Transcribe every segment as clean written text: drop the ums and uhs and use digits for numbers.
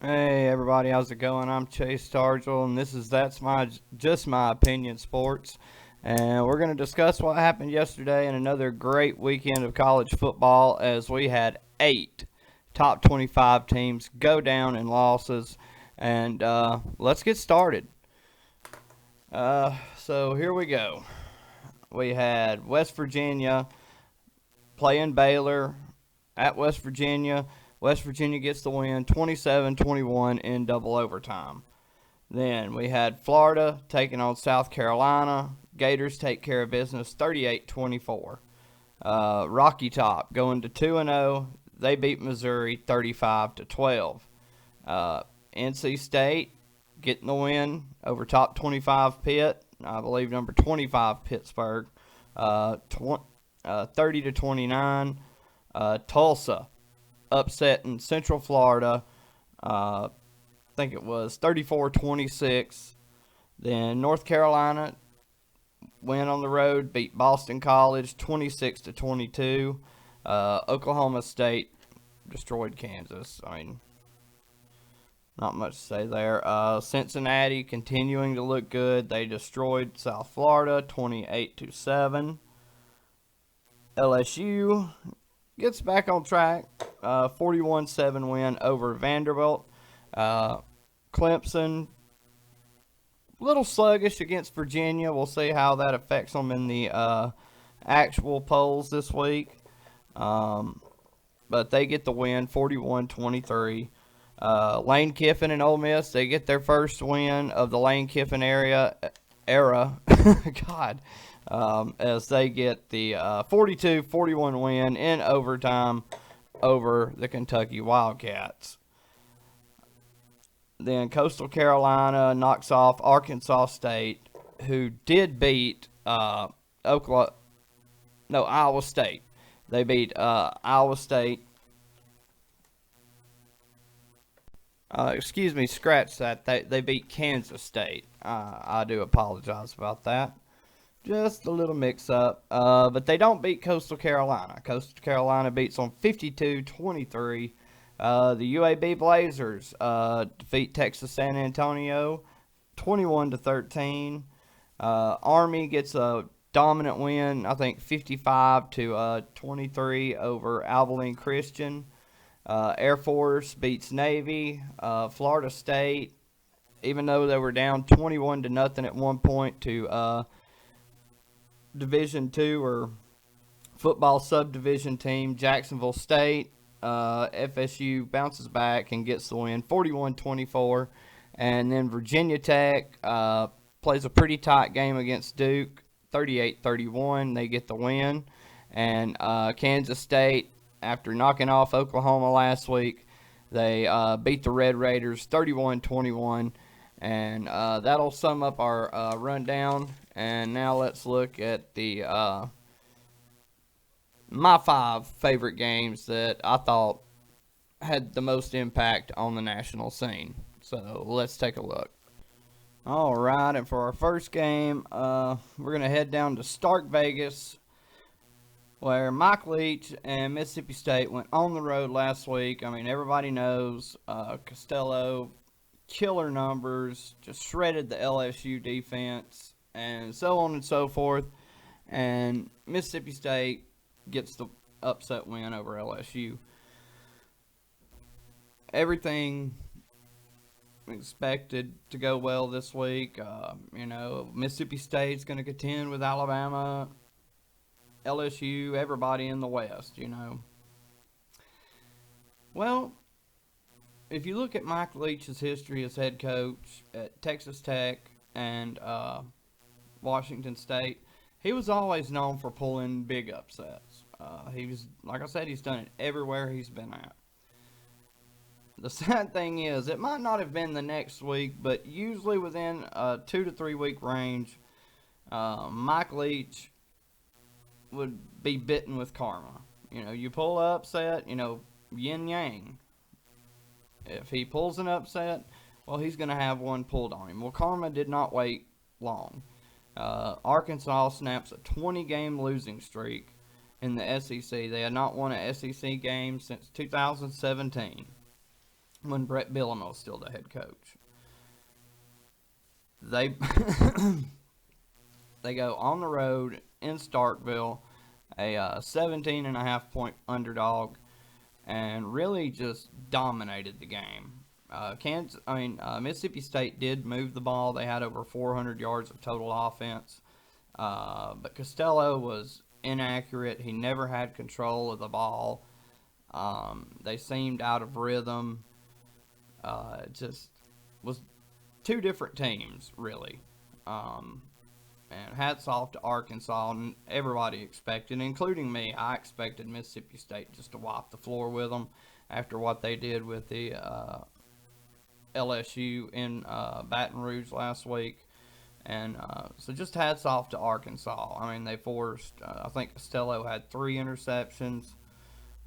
Hey everybody, how's it going? I'm Chase Stargell, and this is That's My Just My Opinion Sports, and we're going to discuss what happened yesterday and another great weekend of college football as we had 8 top 25 teams go down in losses, and let's get started. So here we go. We had West Virginia playing Baylor at West Virginia. West Virginia gets the win 27-21 in double overtime. Then we had Florida taking on South Carolina. Gators take care of business 38-24. Rocky Top going to 2-0. They beat Missouri 35-12. NC State getting the win over top 25 Pitt. I believe number 25 Pittsburgh. 30-29. Tulsa upsetting Central Florida. I think it was 34-26. Then North Carolina went on the road, beat Boston College 26-22. Oklahoma State destroyed Kansas. I mean, not much to say there. Cincinnati continuing to look good. They destroyed South Florida 28-7. LSU gets back on track. 41-7 win over Vanderbilt. Clemson, little sluggish against Virginia. We'll see how that affects them in the actual polls this week. But they get the win, 41-23. Lane Kiffin and Ole Miss, they get their first win of the Lane Kiffin era. God. As they get the 42-41 win in overtime over the Kentucky Wildcats. Then Coastal Carolina knocks off Arkansas State, who did beat Iowa State. They beat Iowa State. Excuse me, scratch that. They beat Kansas State. I do apologize about that. Just a little mix-up. But they don't beat Coastal Carolina. Coastal Carolina beats them 52-23. The UAB Blazers defeat Texas San Antonio 21-13. Army gets a dominant win, I think 55-23 over Abilene Christian. Air Force beats Navy. Florida State, even though they were down 21-0 at one point to Division II or football subdivision team Jacksonville State. FSU bounces back and gets the win 41-24. And then Virginia Tech plays a pretty tight game against Duke 38-31. They get the win. And Kansas State, after knocking off Oklahoma last week, they beat the Red Raiders 31-21. And that'll sum up our rundown. And now let's look at the my 5 favorite games that I thought had the most impact on the national scene. So let's take a look. All right, and for our first game, we're going to head down to Stark Vegas, where Mike Leach and Mississippi State went on the road last week. I mean, everybody knows Costello, killer numbers, just shredded the LSU defense, and so on and so forth. And Mississippi State gets the upset win over LSU. Everything expected to go well this week. Mississippi State's going to contend with Alabama, LSU, everybody in the West. Well, if you look at Mike Leach's history as head coach at Texas Tech and Washington State, he was always known for pulling big upsets. Like I said, he's done it everywhere he's been at. The sad thing is, it might not have been the next week, but usually within a 2 to 3 week range, Mike Leach would be bitten with karma. You pull an upset, yin yang. If he pulls an upset, well, he's going to have one pulled on him. Well, karma did not wait long. Arkansas snaps a 20-game losing streak in the SEC. They had not won an SEC game since 2017. when Brett Bielema was still the head coach. They they go on the road in Starkville, a 17.5 point underdog, and really just dominated the game. Mississippi State did move the ball. They had over 400 yards of total offense, but Costello was inaccurate. He never had control of the ball. They seemed out of rhythm. It just was two different teams, really. And hats off to Arkansas, and everybody expected, including me. I expected Mississippi State just to wipe the floor with them after what they did with the LSU in Baton Rouge last week. And so just hats off to Arkansas. I mean, they forced, I think Costello had 3 interceptions.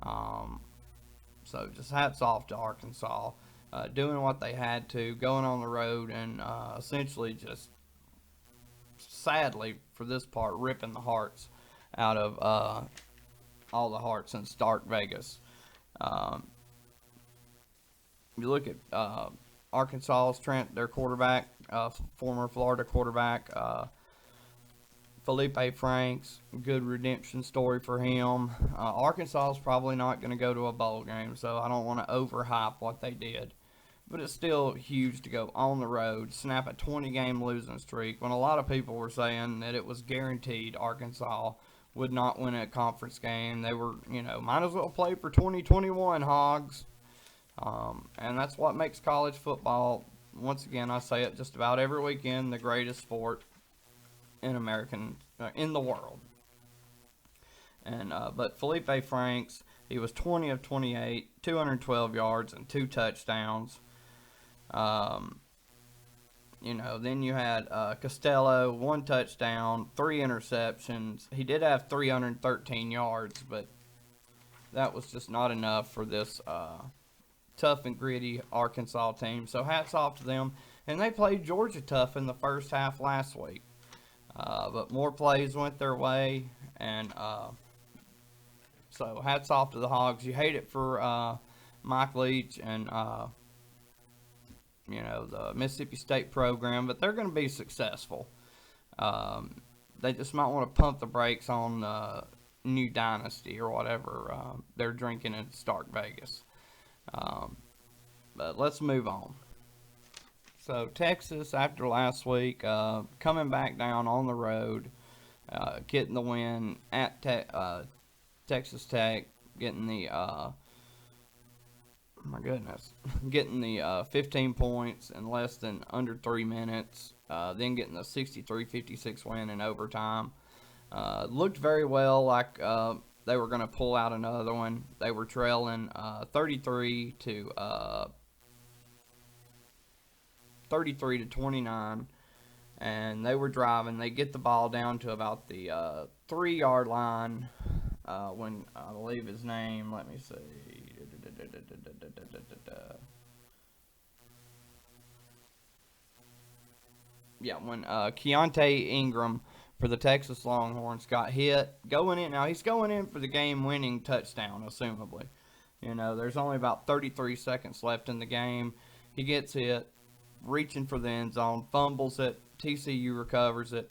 So just hats off to Arkansas, doing what they had to, going on the road, and essentially just, sadly for this part, ripping the hearts out of all the hearts in Stark Vegas. You look at Arkansas's their quarterback, former Florida quarterback, Felipe Franks. Good redemption story for him. Arkansas is probably not going to go to a bowl game, so I don't want to overhype what they did. But it's still huge to go on the road, snap a 20-game losing streak, when a lot of people were saying that it was guaranteed Arkansas would not win a conference game. They were, might as well play for 2021, Hogs. And that's what makes college football, once again, I say it just about every weekend, the greatest sport in in the world. And but Felipe Franks, he was 20 of 28, 212 yards and 2 touchdowns. Then you had Costello, 1 touchdown, 3 interceptions. He did have 313 yards, but that was just not enough for this tough and gritty Arkansas team. So hats off to them. And they played Georgia tough in the first half last week. But more plays went their way, and so hats off to the Hogs. You hate it for Mike Leach and the Mississippi State program, but they're going to be successful. They just might want to pump the brakes on New Dynasty or whatever they're drinking in Stark Vegas. But let's move on. So Texas, after last week, coming back down on the road, getting the win at Texas Tech, getting the getting the 15 points in less than under 3 minutes, then getting the 63-56 win in overtime. Looked very well like they were going to pull out another one. They were trailing 33 to 29, and they were driving. They get the ball down to about the 3-yard line when I believe his name, let me see. When Keontae Ingram for the Texas Longhorns got hit going in. Now he's going in for the game-winning touchdown, assumably. There's only about 33 seconds left in the game. He gets hit, reaching for the end zone, fumbles it. TCU recovers it.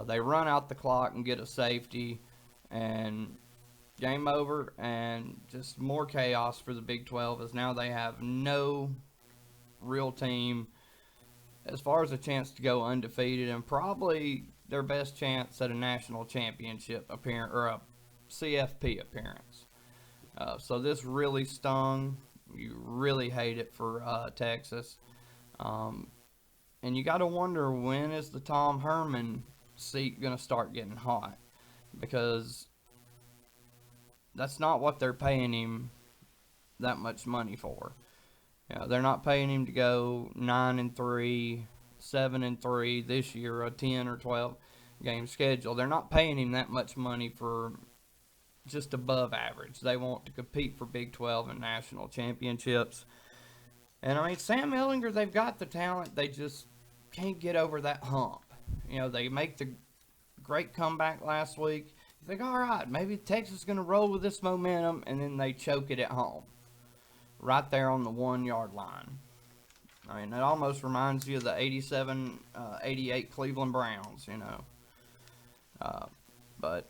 They run out the clock and get a safety, and game over, and just more chaos for the Big 12, as now they have no real team as far as a chance to go undefeated, and probably their best chance at a national championship appearance or a CFP appearance. So this really stung. You really hate it for Texas. And you got to wonder, when is the Tom Herman seat going to start getting hot? Because that's not what they're paying him that much money for. They're not paying him to go 9-3, 7-3 this year, a 10 or 12 game schedule. They're not paying him that much money for just above average. They want to compete for Big 12 and national championships. And Sam Ehlinger, they've got the talent. They just can't get over that hump. They make the great comeback last week. You think, all right, maybe Texas is going to roll with this momentum, and then they choke it at home. right there on the 1 yard line. I mean, it almost reminds you of the 88 Cleveland Browns, you know. But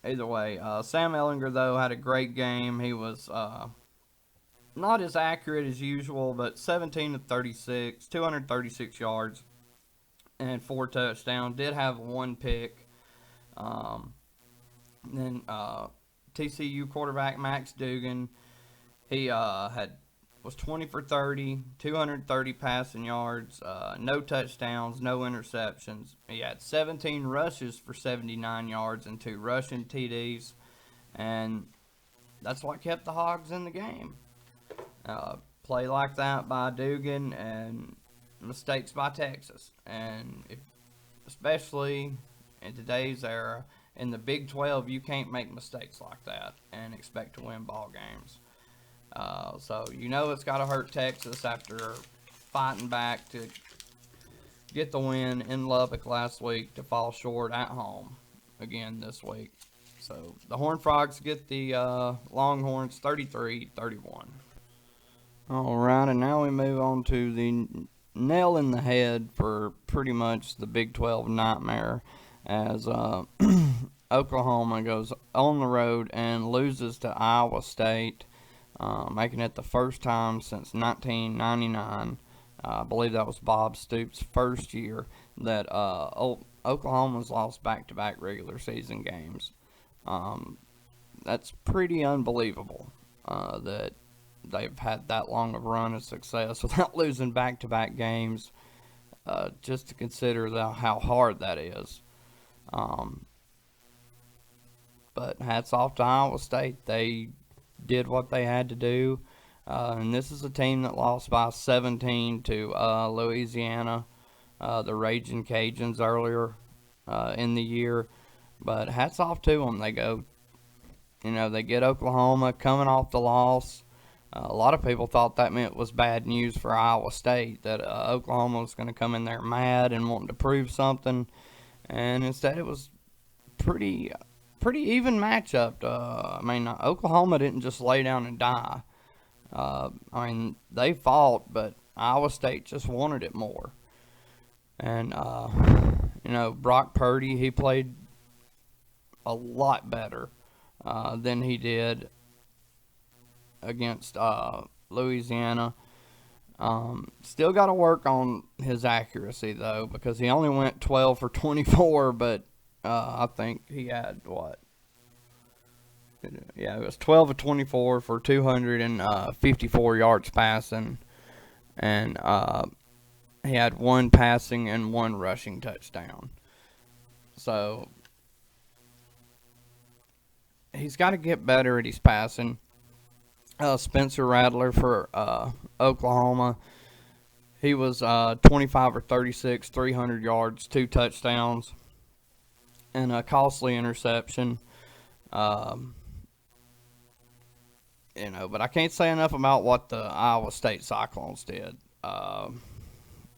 either way, Sam Ehlinger, though, had a great game. He was not as accurate as usual, but 17 to 36, 236 yards, and 4 touchdowns. Did have 1 pick. Then TCU quarterback Max Duggan, he was 20 for 30, 230 passing yards, no touchdowns, no interceptions. He had 17 rushes for 79 yards and 2 rushing TDs, and that's what kept the Hogs in the game. Play like that by Duggan and mistakes by Texas, and especially in today's era, in the Big 12, you can't make mistakes like that and expect to win ball games. So you know it's got to hurt Texas after fighting back to get the win in Lubbock last week to fall short at home again this week. So the Horned Frogs get the Longhorns 33-31. All right, and now we move on to the nail in the head for pretty much the Big 12 nightmare as Oklahoma goes on the road and loses to Iowa State, making it the first time since 1999. I believe that was Bob Stoops' first year that Oklahoma's lost back-to-back regular season games. That's pretty unbelievable that they've had that long of a run of success without losing back-to-back games, just to consider how hard that is. But hats off to Iowa State. They did what they had to do. And this is a team that lost by 17 to Louisiana, the Raging Cajuns, earlier in the year. But hats off to them. They get Oklahoma coming off the loss. A lot of people thought that meant was bad news for Iowa State, that Oklahoma was going to come in there mad and wanting to prove something. And instead it was pretty even matchup. Oklahoma didn't just lay down and die. They fought, but Iowa State just wanted it more. And, Brock Purdy, he played a lot better than he did against Louisiana. Still got to work on his accuracy, though, because he only went 12 for 24, but I think he had, it was 12 of 24 for 254 yards passing, and he had 1 passing and 1 rushing touchdown. So he's got to get better at his passing. Spencer Rattler for Oklahoma, he was 25 or 36, 300 yards, 2 touchdowns, and a costly interception. But I can't say enough about what the Iowa State Cyclones did.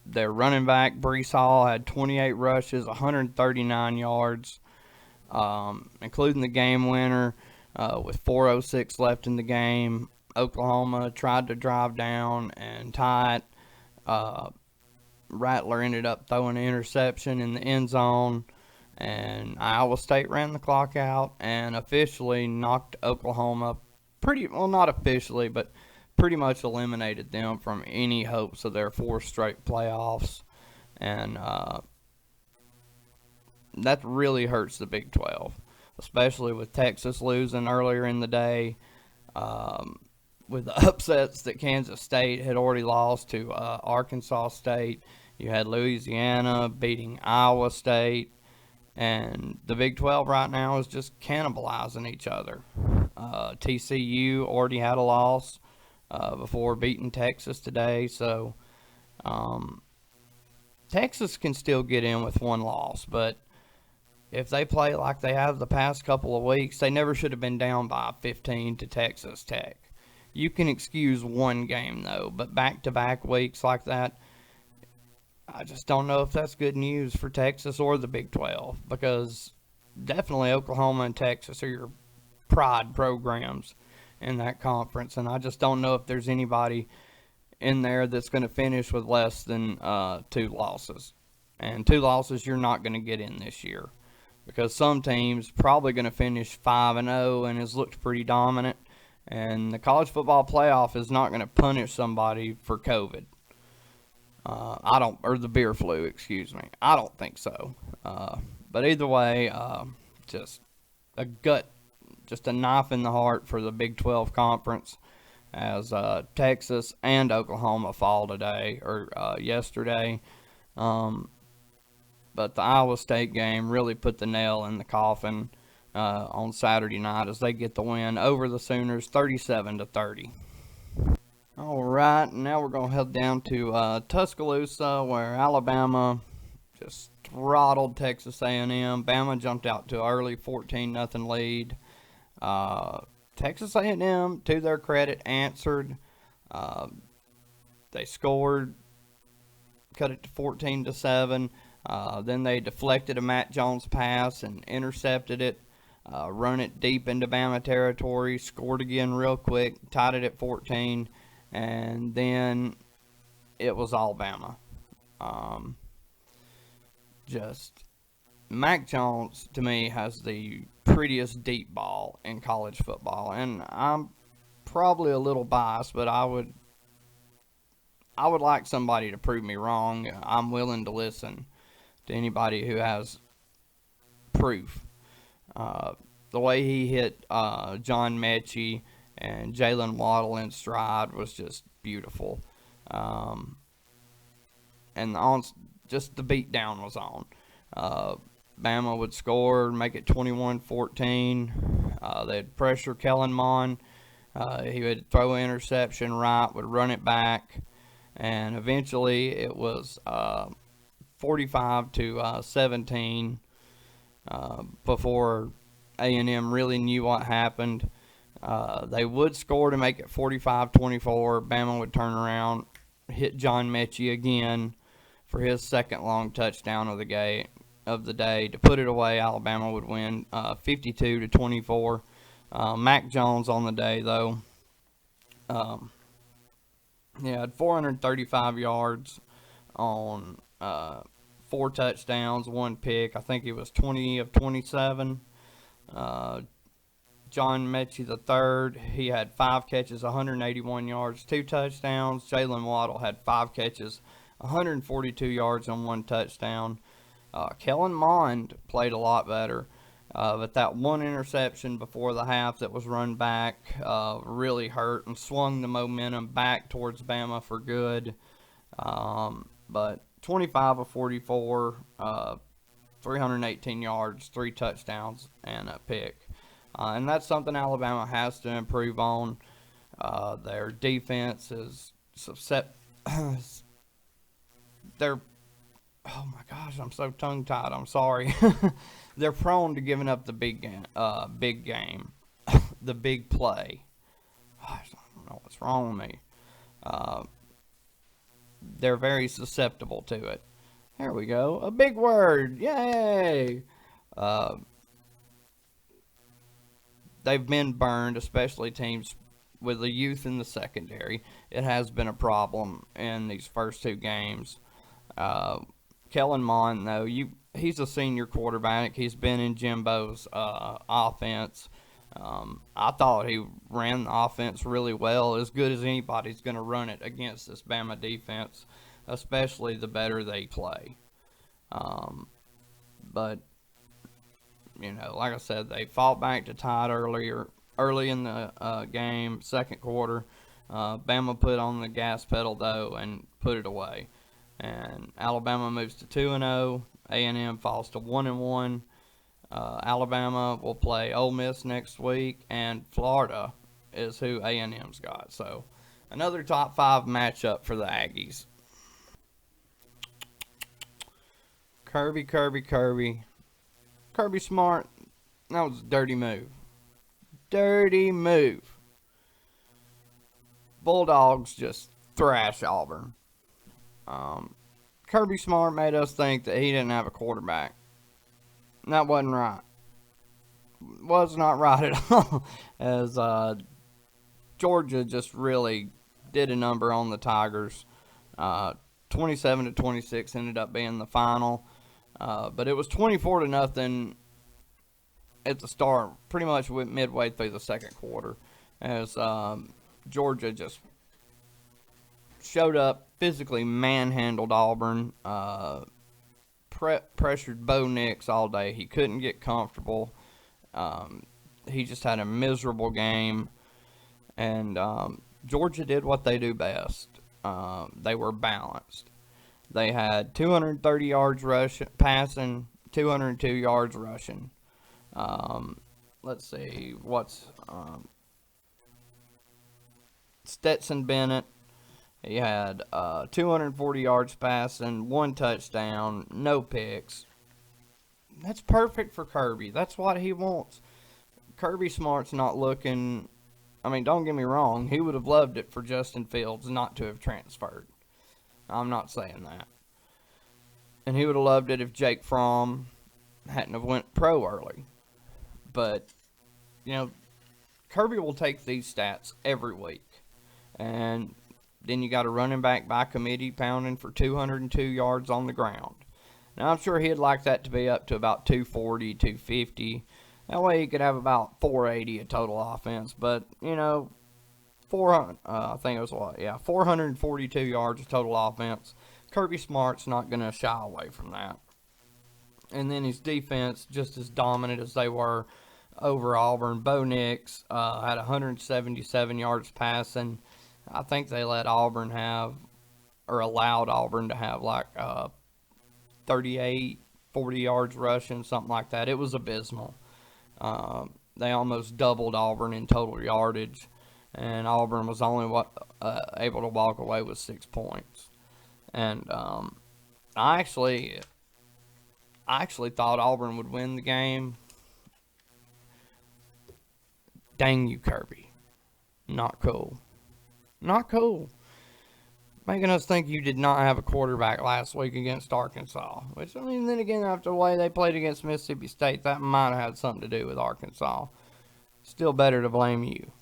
Their running back, Breece Hall, had 28 rushes, 139 yards, including the game winner with 4:06 left in the game. Oklahoma tried to drive down and tie it. Rattler ended up throwing an interception in the end zone, and Iowa State ran the clock out and officially knocked Oklahoma not officially, but pretty much eliminated them from any hopes of their 4 straight playoffs. And that really hurts the Big 12, especially with Texas losing earlier in the day, with the upsets that Kansas State had already lost to Arkansas State. You had Louisiana beating Iowa State, and the Big 12 right now is just cannibalizing each other. TCU already had a loss before beating Texas today, so Texas can still get in with 1 loss, but if they play like they have the past couple of weeks, they never should have been down by 15 to Texas Tech. You can excuse 1 game, though, but back-to-back weeks like that, I just don't know if that's good news for Texas or the Big 12, because definitely Oklahoma and Texas are your pride programs in that conference, and I just don't know if there's anybody in there that's going to finish with less than 2 losses. And 2 losses you're not going to get in this year because some teams probably going to finish 5-0 and has looked pretty dominant. And the college football playoff is not going to punish somebody for COVID. Or the beer flu, excuse me. I don't think so. But either way, just a just a knife in the heart for the Big 12 conference as Texas and Oklahoma fall today or yesterday. But the Iowa State game really put the nail in the coffin on Saturday night as they get the win over the Sooners 37-30. All right, now we're going to head down to Tuscaloosa where Alabama just throttled Texas A&M. Bama jumped out to an early 14-0 lead. Texas A&M, to their credit, answered. They scored, cut it to 14-7. Then they deflected a Matt Jones pass and intercepted it, run it deep into Bama territory, scored again real quick, tied it at 14, and then it was all Bama. Just Mac Jones, to me, has the prettiest deep ball in college football, and I'm probably a little biased, but I would like somebody to prove me wrong. I'm willing to listen to anybody who has proof. The way he hit John Mechie and Jalen Waddle in stride was just beautiful. And just the beatdown was on. Bama would score, make it 21-14. They'd pressure Kellen Mond. He would throw an interception right, would run it back, and eventually it was 45-17 before A&M really knew what happened. They would score to make it 45-24. Bama would turn around, hit John Mechie again for his second long touchdown of the day to put it away. Alabama would win 52-24. Mac Jones on the day, though, had 435 yards on 4 touchdowns, 1 pick. I think he was 20 of 27. John Mechie III, he had 5 catches, 181 yards, 2 touchdowns. Jalen Waddle had 5 catches, 142 yards and 1 touchdown. Kellen Mond played a lot better, but that one interception before the half that was run back really hurt and swung the momentum back towards Bama for good. But 25 of 44, 318 yards, 3 touchdowns, and a pick. And that's something Alabama has to improve on. Their defense is they're, oh my gosh, I'm so tongue-tied, I'm sorry. They're prone to giving up the big game, the big play. Gosh, I don't know what's wrong with me. They're very susceptible to it. There we go, a big word, yay! They've been burned, especially teams with the youth in the secondary. It has been a problem in these first 2 games. Kellen Mond, though, he's a senior quarterback. He's been in Jimbo's offense. I thought he ran the offense really well, as good as anybody's going to run it against this Bama defense, especially the better they play. But like I said, they fought back to tie it early in the game, second quarter. Bama put on the gas pedal, though, and put it away. And Alabama moves to 2-0. A&M falls to 1-1. Alabama will play Ole Miss next week, and Florida is who A&M's got. So another top 5 matchup for the Aggies. Kirby Smart, that was a dirty move. Dirty move. Bulldogs just thrash Auburn. Kirby Smart made us think that he didn't have a quarterback. That wasn't right. Was not right at all. As Georgia just really did a number on the Tigers. 27-26 ended up being the final. But it was 24-0 at the start, pretty much midway through the second quarter, as Georgia just showed up, physically manhandled Auburn, pressured Bo Nix all day. He couldn't get comfortable. He just had a miserable game, and Georgia did what they do best. They were balanced. They had 230 yards passing, 202 yards rushing. Let's see, Stetson Bennett. He had 240 yards passing, 1 touchdown, no picks. That's perfect for Kirby. That's what he wants. Kirby Smart's not looking. I mean, don't get me wrong. He would have loved it for Justin Fields not to have transferred. I'm not saying that. And he would have loved it if Jake Fromm hadn't have went pro early. But, Kirby will take these stats every week. And then you got a running back by committee pounding for 202 yards on the ground. Now, I'm sure he'd like that to be up to about 240, 250. That way he could have about 480 of total offense. But, 442 yards of total offense. Kirby Smart's not going to shy away from that. And then his defense, just as dominant as they were over Auburn. Bo Nix had 177 yards passing. I think they allowed Auburn to have like 38, 40 yards rushing, something like that. It was abysmal. They almost doubled Auburn in total yardage, and Auburn was only able to walk away with 6 points. And I actually thought Auburn would win the game. Dang you, Kirby. Not cool. Not cool. Making us think you did not have a quarterback last week against Arkansas. Which, then again, after the way they played against Mississippi State, that might have had something to do with Arkansas. Still better to blame you.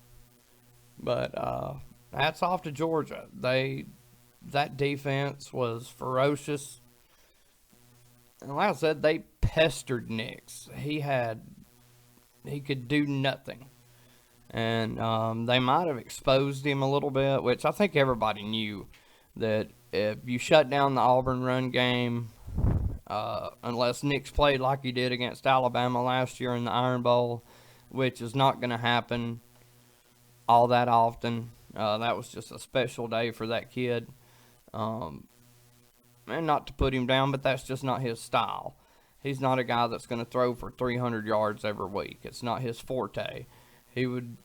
But hats off to Georgia. That defense was ferocious. And like I said, they pestered Nix. He could do nothing. And they might have exposed him a little bit, which I think everybody knew that if you shut down the Auburn run game, unless Nix played like he did against Alabama last year in the Iron Bowl, which is not going to happen all that often. That was just a special day for that kid. And not to put him down, but that's just not his style. He's not a guy that's going to throw for 300 yards every week. It's not his forte. He would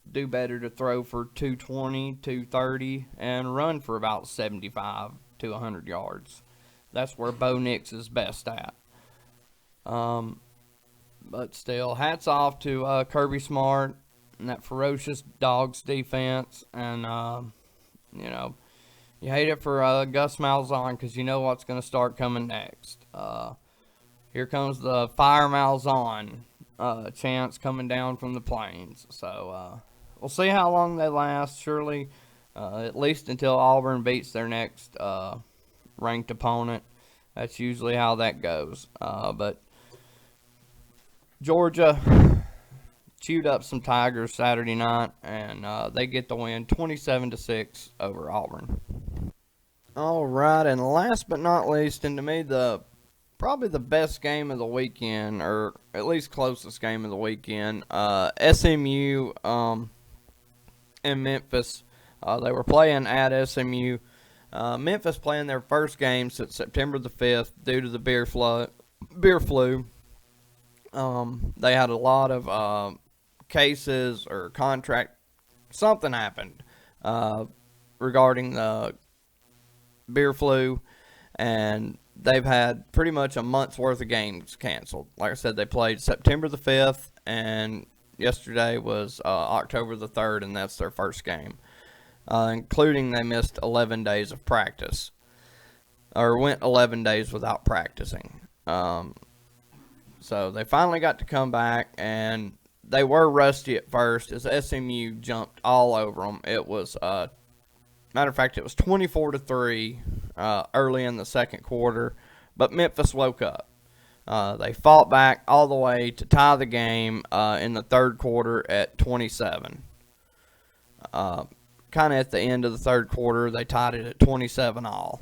do better to throw for 220, 230, and run for about 75 to 100 yards. That's where Bo Nix is best at. But still, hats off to Kirby Smart and that ferocious Dogs defense. And, you hate it for Gus Malzahn because you know what's going to start coming next. Here comes the Fire Malzahn chants coming down from the plains. So we'll see how long they last. Surely, at least until Auburn beats their next ranked opponent. That's usually how that goes. But Georgia chewed up some Tigers Saturday night, and they get the win 27-6 over Auburn. All right, and last but not least, and to me probably the best game of the weekend, or at least closest game of the weekend, SMU and Memphis. They were playing at SMU. Memphis playing their first game since September the 5th due to the beer flu. They had a lot of cases or something happened regarding the beer flu, and they've had pretty much a month's worth of games canceled. Like I said, they played September the 5th, and yesterday was October the 3rd, and that's their first game. Including they missed 11 days of practice, or went 11 days without practicing. So they finally got to come back, and they were rusty at first as SMU jumped all over them. It was matter of fact, it was 24-3 early in the second quarter, but Memphis woke up. They fought back all the way to tie the game in the third quarter at 27. Kind of at the end of the third quarter, they tied it at 27 all.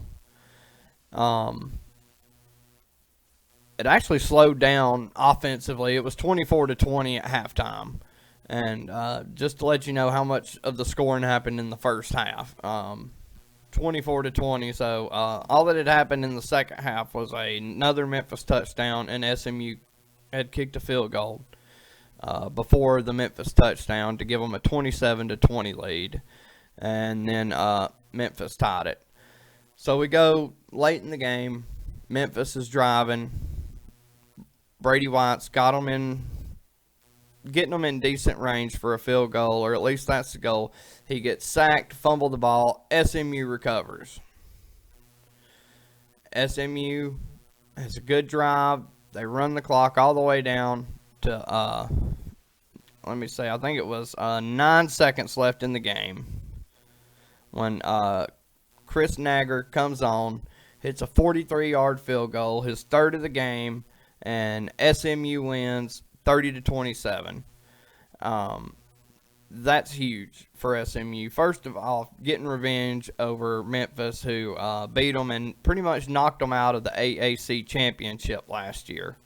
It actually slowed down offensively. It was 24-20 at halftime. And just to let you know how much of the scoring happened in the first half, 24-20. So all that had happened in the second half was another Memphis touchdown, and SMU had kicked a field goal before the Memphis touchdown to give them a 27-20 lead, and then Memphis tied it. So we go late in the game. Memphis is driving. Brady White's got them getting them in decent range for a field goal, or at least that's the goal. He gets sacked, fumbled the ball. SMU recovers. SMU has a good drive. They run the clock all the way down to, I think it was 9 seconds left in the game when Chris Nagger comes on, hits a 43-yard field goal, his third of the game, and SMU wins 30-27. That's huge for SMU. First of all, getting revenge over Memphis, who beat them and pretty much knocked them out of the AAC championship last year.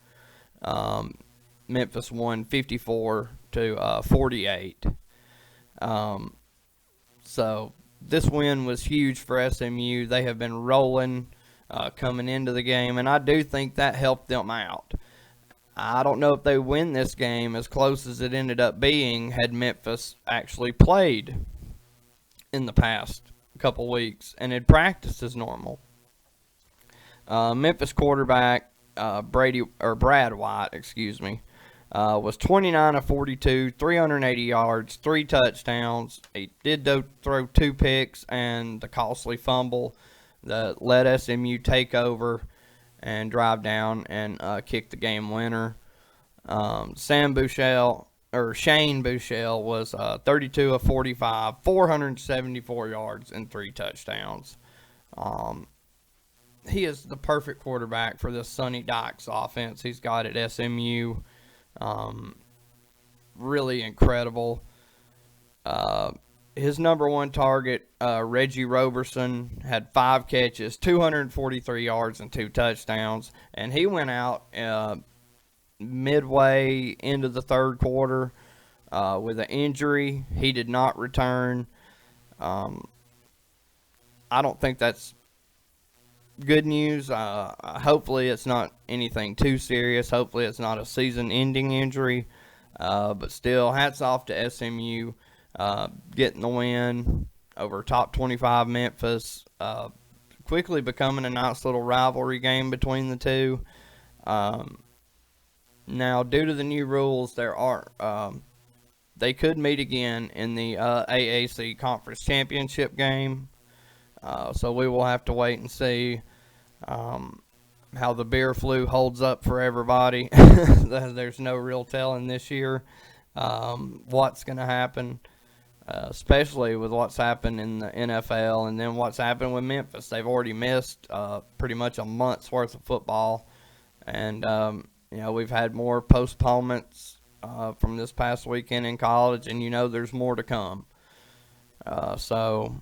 Memphis won 54-48. So this win was huge for SMU. They have been rolling coming into the game, and I do think that helped them out. I don't know if they win this game as close as it ended up being had Memphis actually played in the past couple weeks and had practiced as normal. Memphis quarterback Brad White, was 29 of 42, 380 yards, 3 touchdowns. He did throw 2 picks and the costly fumble that let SMU take over and drive down and kick the game winner. Shane Buechele was 32 of 45, 474 yards and 3 touchdowns. He is the perfect quarterback for this Sonny Dykes offense he's got at SMU. Really incredible. His number one target, Reggie Roberson, had 5 catches, 243 yards, and 2 touchdowns. And he went out midway into the third quarter with an injury. He did not return. I don't think that's good news. Hopefully it's not anything too serious. Hopefully it's not a season-ending injury. But still, hats off to SMU. Getting the win over top 25 Memphis, quickly becoming a nice little rivalry game between the two. Now, due to the new rules, they could meet again in the AAC Conference Championship game. So we will have to wait and see how the beer flu holds up for everybody. There's no real telling this year what's going to happen. Especially with what's happened in the NFL and then what's happened with Memphis. They've already missed pretty much a month's worth of football. And, we've had more postponements from this past weekend in college, and there's more to come. So,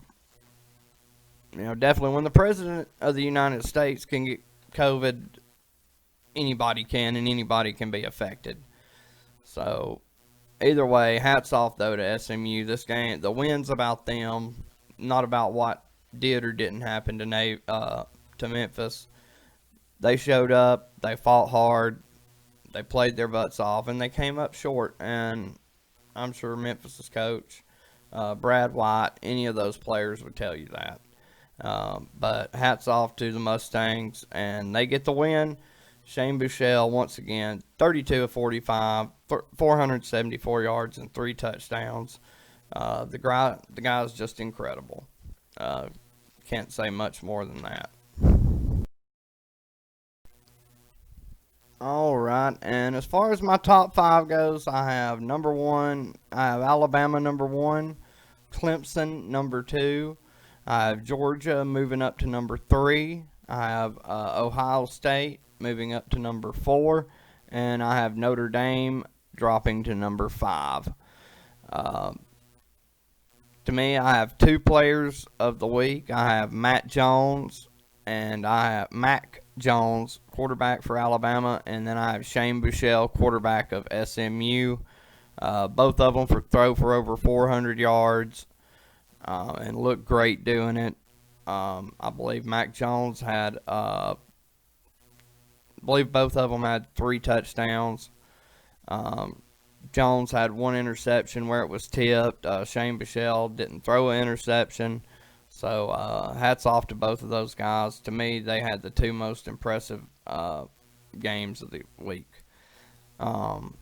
definitely when the President of the United States can get COVID, anybody can, and anybody can be affected. So, either way, hats off, though, to SMU. This game, the win's about them, not about what did or didn't happen to Memphis. They showed up, they fought hard, they played their butts off, and they came up short. And I'm sure Memphis's coach, Brad White, any of those players would tell you that. But hats off to the Mustangs, and they get the win. Shane Buechele, once again, 32 of 45, 474 yards, and 3 touchdowns. The guy's just incredible. Can't say much more than that. All right, and as far as my top five goes, I have number one. I have Alabama number one, Clemson number two. I have Georgia moving up to number three. I have Ohio State moving up to number four, and I have Notre Dame dropping to number five. Uh, to me, I have two players of the week. I have Matt Jones and I have Mac Jones, quarterback for Alabama, and then I have Shane Buechele, quarterback of SMU. Both of them throw for over 400 yards and look great doing it. I believe Mac Jones had, I believe both of them had 3 touchdowns. Um, Jones had 1 interception where it was tipped. Shane Buechele didn't throw an interception. So hats off to both of those guys. To me, they had the 2 most impressive games of the week. Um,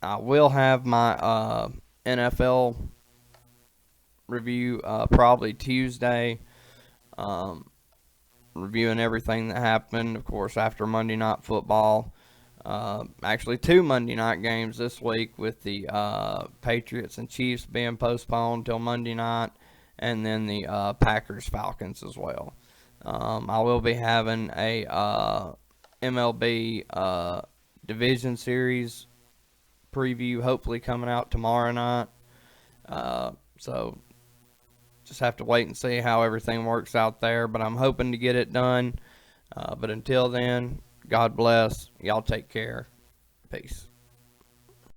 I will have my NFL review probably Tuesday, reviewing everything that happened, of course, after Monday Night Football. Actually, 2 Monday night games this week with the Patriots and Chiefs being postponed till Monday night, and then the Packers Falcons as well. I will be having a MLB Division Series preview, hopefully coming out tomorrow night. So just have to wait and see how everything works out there, but I'm hoping to get it done. But until then, God bless. Y'all take care. Peace.